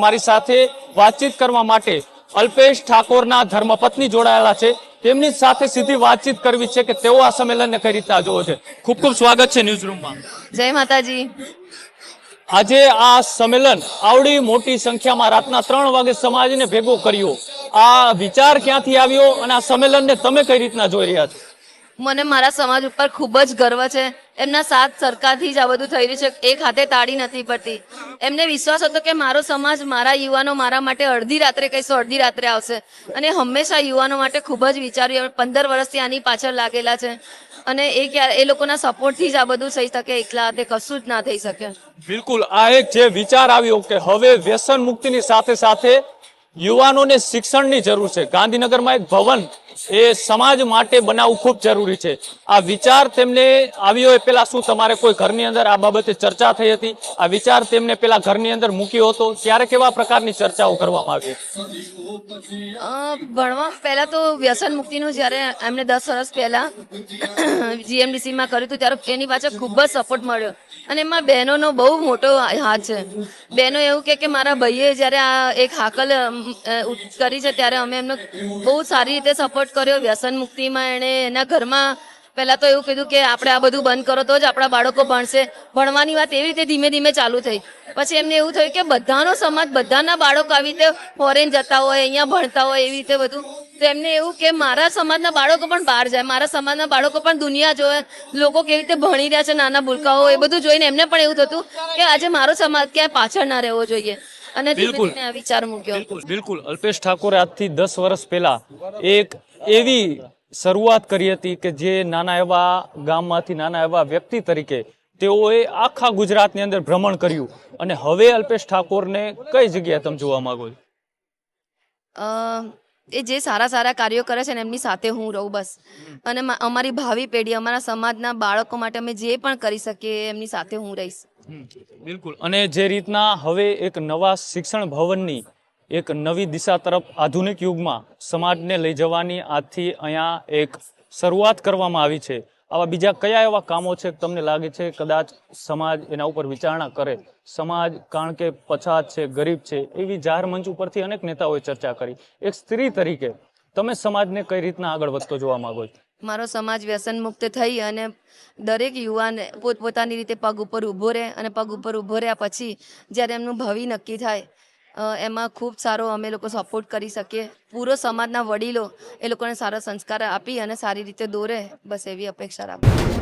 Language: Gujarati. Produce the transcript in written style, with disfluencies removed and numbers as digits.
મારી સાથે વાતચીત કરવા માટે અલ્પેશ ઠાકોરના ધર્મપત્ની જોડાયેલા છે। તેમની સાથે સીધી વાતચીત કરવી છે કે તેઓ આ સંમેલનને કઈ રીતે જોવે છે। ખૂબ ખૂબ સ્વાગત છે ન્યૂઝરૂમમાં। જય માતાજી। આજે આ સંમેલન આવડી મોટી સંખ્યામાં રાતના 3 વાગે સમાજને ભેગો કર્યો, આ વિચાર ક્યાંથી આવ્યો અને આ સંમેલનને તમે કઈ રીતના જોઈ રહ્યા છો? મને મારા સમાજ ઉપર ખૂબ જ ગર્વ છે। એમના સાથ સરકારથી જ આ બધું થઈ રહ્યું છે। એક હાથે તાળી નથી પડતી। એમને વિશ્વાસ હતો કે મારો સમાજ, મારા યુવાનો મારા માટે અડધી રાત્રે કહીશું અડધી રાત્રે આવશે, અને હંમેશા યુવાનો માટે ખૂબ જ વિચાર્યું। 15 વર્ષથી આની પાછળ લાગેલા છે, અને એ લોકોના સપોર્ટથી જ આ બધું થઈ શકે। એકલા હાથે કશું જ ના થઈ શકે। બિલકુલ, આ એક જે વિચાર આવ્યો કે હવે વ્યસન મુક્તિની સાથે સાથે યુવાનોને શિક્ષણની જરૂર છે, ગાંધીનગરમાં એક ભવન એ સમાજ માટે બનાવવું ખૂબ જરૂરી છે, આ વિચાર તેમને આવ્યો એ પેલા શું તમારે કોઈ ઘરની અંદર આ બાબતે ચર્ચા થઈ હતી? આ વિચાર તેમને પેલા ઘરની અંદર મૂક્યો હતો ત્યારે કેવા પ્રકારની ચર્ચાઓ કરવામાં આવી? ભણવા પહેલા તો વ્યસન મુક્તિનું જ્યારે એમને 10 વર્ષ પહેલા જીએમડીસીમાં કર્યું હતું ત્યારે એની પાછળ ખૂબ જ સપોર્ટ મળ્યો, અને એમાં બહેનોનો બહુ મોટો હાથ છે। બહેનો એવું કે મારા ભાઈએ જ્યારે આ એક હાકલ કરી છે ત્યારે અમે એમનો બહુ સારી રીતે સપોર્ટ કર્યો વ્યસન મુક્તિમાં। એણે એના ઘરમાં પહેલા તો એવું કીધું કે આપણે આ બધું બંધ કરો તો જ આપણા બાળકો ભણશે। ભણવાની વાત એવી રીતે ધીમે ધીમે ચાલુ થઈ। પછી એમને એવું થયું કે બધાનો સમાજ, બધાના બાળકો આવી રીતે ફોરેન જતા હોય, અહીંયા ભણતા હોય, એવી રીતે બધું। તો એમને એવું કે મારા સમાજના બાળકો પણ બહાર જાય, મારા સમાજના બાળકો પણ દુનિયા જોવે, લોકો કેવી રીતે ભણી રહ્યા છે, નાના ભૂલકાઓ, એ બધું જોઈને એમને પણ એવું થતું કે આજે મારો સમાજ ક્યાંય પાછળ ના રહેવો જોઈએ, અને ધીમે ધીમે આ વિચાર મૂક્યો। બિલકુલ, અલ્પેશ ઠાકોરે આજથી 10 વર્ષ પહેલા એક એવી શરૂઆત કરી હતી કે જે નાના એવા ગામમાંથી નાના એવા વ્યક્તિ તરીકે તેઓએ આખા ગુજરાતની અંદર ભ્રમણ કર્યું, અને હવે અલ્પેશ ઠાકોરને કઈ જગ્યાએ તમે જોવા માંગો છો? એ જે સારા સારા કાર્યો કરે છે ને એમની સાથે હું રહું બસ, અને અમારી ભાવિ પેઢી, અમારા સમાજના બાળકો માટે અમે જે પણ કરી શકીએ એમની સાથે હું રહીશ। બિલકુલ, અને જે રીતના હવે એક નવા શિક્ષણ ભવનની એક નવી દિશા તરફ આધુનિક યુગમાં સમાજને લઈ જવાની આજથી અહીંયા એક શરૂઆત કરવામાં આવી છે, આવા બીજા કયા એવા કામો છે તમને લાગે છે કદાચ સમાજ એના ઉપર વિચારણા કરે? સમાજ કારણ કે પછાત છે, ગરીબ છે, એવી જાહેર મંચ ઉપરથી અનેક નેતાઓએ ચર્ચા કરી। એક સ્ત્રી તરીકે તમે સમાજને કઈ રીતના આગળ વધતો જોવા માંગો છો? મારો સમાજ વ્યસન મુક્ત થઈ અને દરેક યુવાન પોતપોતાની રીતે પગ ઉપર ઊભો રહે, અને પગ ઉપર ઊભો રહ્યા પછી જ્યારે એમનું ભાવિ નક્કી થાય એમાં ખૂબ સારો અમે લોકો સપોર્ટ કરી શકીએ। પૂરો સમાજના વડીલો એ લોકોને સારા સંસ્કાર આપી અને સારી રીતે દોરે, બસ એવી અપેક્ષા રાખું।